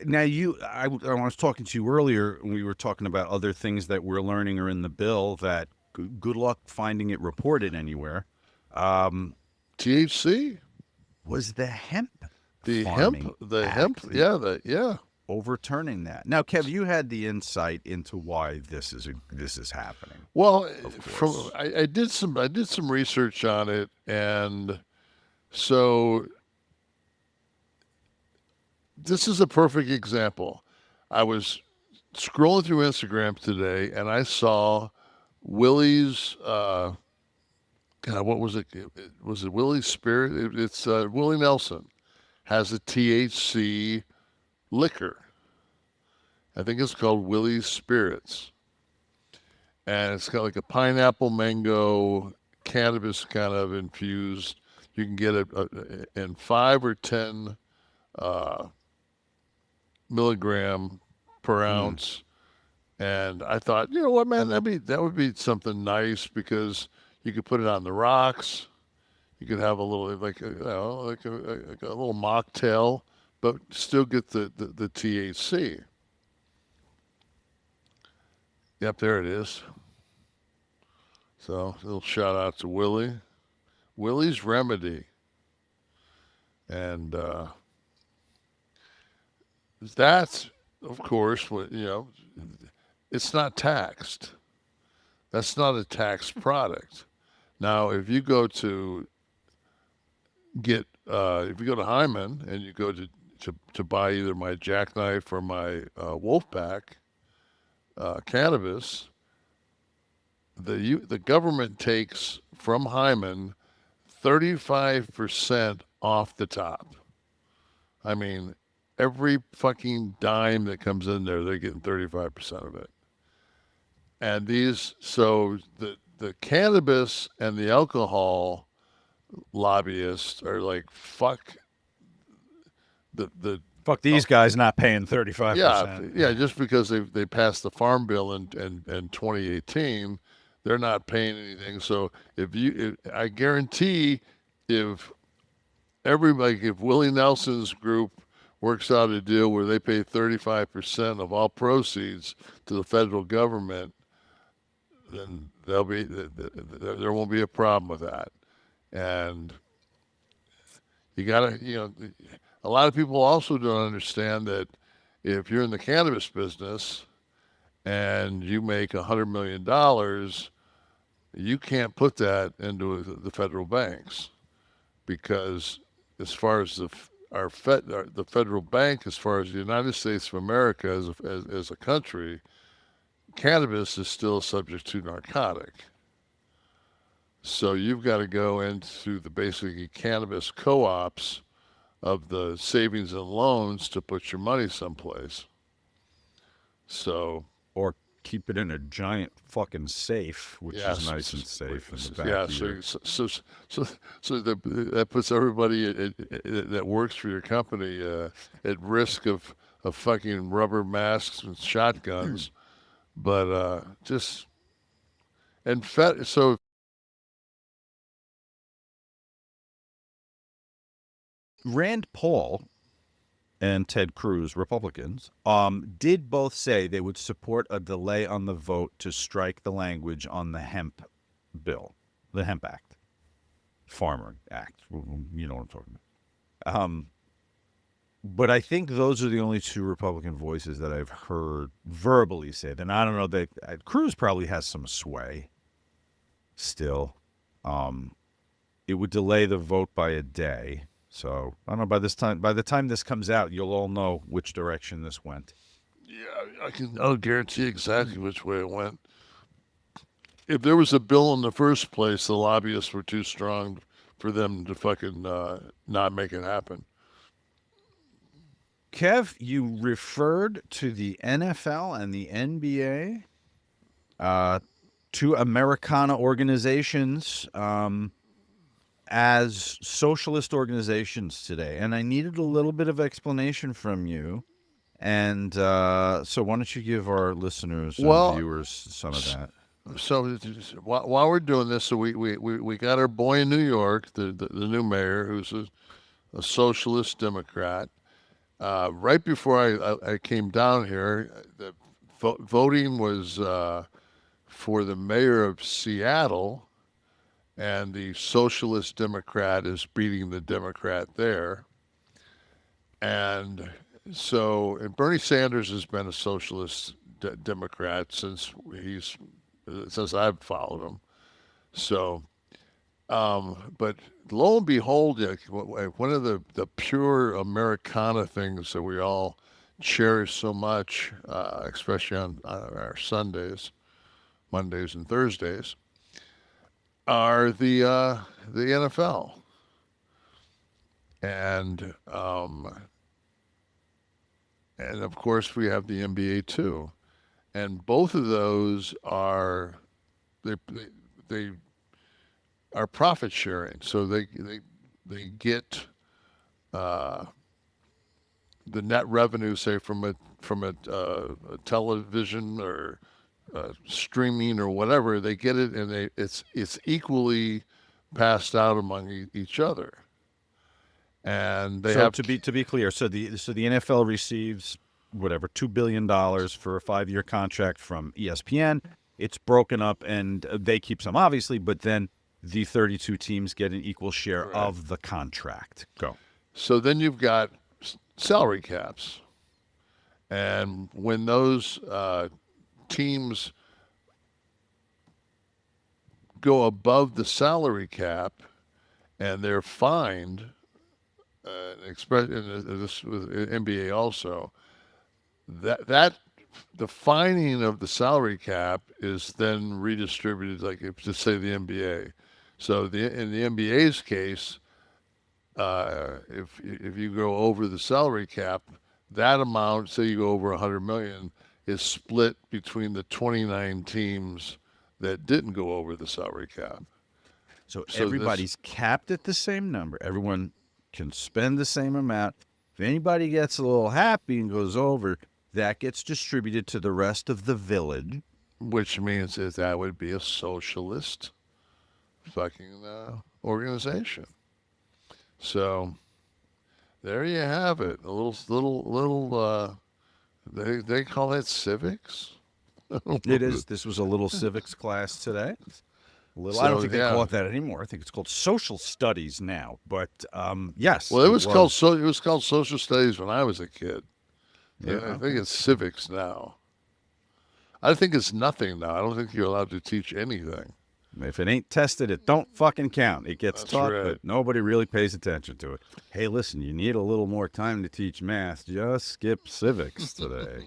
Now, I was talking to you earlier, and we were talking about other things that we're learning are in the bill that good luck finding it reported anywhere. Um, THC, was the Hemp Farming the hemp, Act, the yeah, yeah. overturning that. Now, Kev, you had the insight into why this is happening, Well, of from course. I did some research on it, and so this is a perfect example. I was scrolling through Instagram today, and I saw Willie's. God, what was it? Was it Willie's Spirit? It's Willie Nelson has a THC liquor. I think it's called Willie's Spirits, and it's got like a pineapple mango cannabis kind of infused. You can get it in 5 or 10 uh, milligram per Mm. ounce. And I thought, you know what, man, that would be something nice because you could put it on the rocks. You could have a little like like a little mocktail, but still get the THC. Yep, there it is. So a little shout out to Willie's Remedy, and that's of course what it's not taxed. That's not a taxed product. Now, if you go to Hyman and you go to buy either my jackknife or my Wolfpack cannabis, the government takes from Hyman 35% off the top. I mean, every fucking dime that comes in there, they're getting 35% of it. And so the cannabis and the alcohol lobbyists are like, fuck the Fuck uh, these guys not paying 35 yeah, percent. yeah, just because they passed the farm bill in 2018, they're not paying anything. So I guarantee if if Willie Nelson's group works out a deal where they pay 35% of all proceeds to the federal government, then there won't be a problem with that. And you gotta, a lot of people also don't understand that if you're in the cannabis business and you make $100 million, you can't put that into the federal banks because as far as the federal bank, as far as the United States of America as a country, cannabis is still subject to narcotic. So you've got to go into the basically cannabis co-ops of the savings and loans to put your money someplace. So Or keep it in a giant fucking safe, which is yes, nice and safe in the back yeah. of your. So that puts everybody that works for your company at risk of fucking rubber masks and shotguns. But just and so Rand Paul and Ted Cruz, Republicans, did both say they would support a delay on the vote to strike the language on the hemp bill, the Hemp Act, Farmer Act. You know what I'm talking about. But I think those are the only two Republican voices that I've heard verbally say that. And I don't know. Cruz probably has some sway still. Um, it would delay the vote by a day. So I don't know. By the time this comes out, you'll all know which direction this went. yeah, I'll guarantee exactly which way it went. If there was a bill in the first place, the lobbyists were too strong for them to fucking not make it happen. Kev, you referred to the NFL and the NBA, uh, two Americana organizations, as socialist organizations today, and I needed a little bit of explanation from you. And so, why don't you give our listeners and Well, viewers some of that? so while we're doing this, so we got our boy in New York, the new mayor, who's a socialist Democrat, right before I came down here, the voting was for the mayor of Seattle, and the Socialist Democrat is beating the Democrat there. And so, and Bernie Sanders has been a socialist Democrat since I've followed him. So, but lo and behold, one of the pure Americana things that we all cherish so much, especially on our Sundays, Mondays, and Thursdays, are the NFL, and and of course we have the NBA too, and both of those are they they are profit sharing, so they get uh, the net revenue, say from a television or streaming or whatever, they get it, and it's equally passed out among each other, and they So have. to be clear, so the NFL receives whatever $2 billion for a 5-year contract from ESPN. It's broken up, and they keep some, obviously, but then the 32 teams get an equal share Right. of the contract. Go. So then you've got salary caps, and when those teams go above the salary cap and they're fined, and this with NBA also, that the fining of the salary cap is then redistributed, like if to say the NBA. So in the NBA's case, if you go over the salary cap, that amount, say you go over 100 million, is split between the 29 teams that didn't go over the salary cap. So So this, everybody's capped at the same number. Everyone can spend the same amount. If anybody gets a little happy and goes over, that gets distributed to the rest of the village. which means that would be a socialist fucking organization. So there you have it. A little. They call it civics. It is. This was a little civics class today. I don't So think they yeah. call it that anymore. I think it's called social studies now. But yes, Well, it was. it was called social studies when I was a kid. Yeah, I think okay. it's civics now. I think it's nothing now. I don't think you're allowed to teach anything. If it ain't tested, it don't fucking count. It gets That's taught, right. but nobody really pays attention to it. Hey, listen, you need a little more time to teach math. Just skip civics today.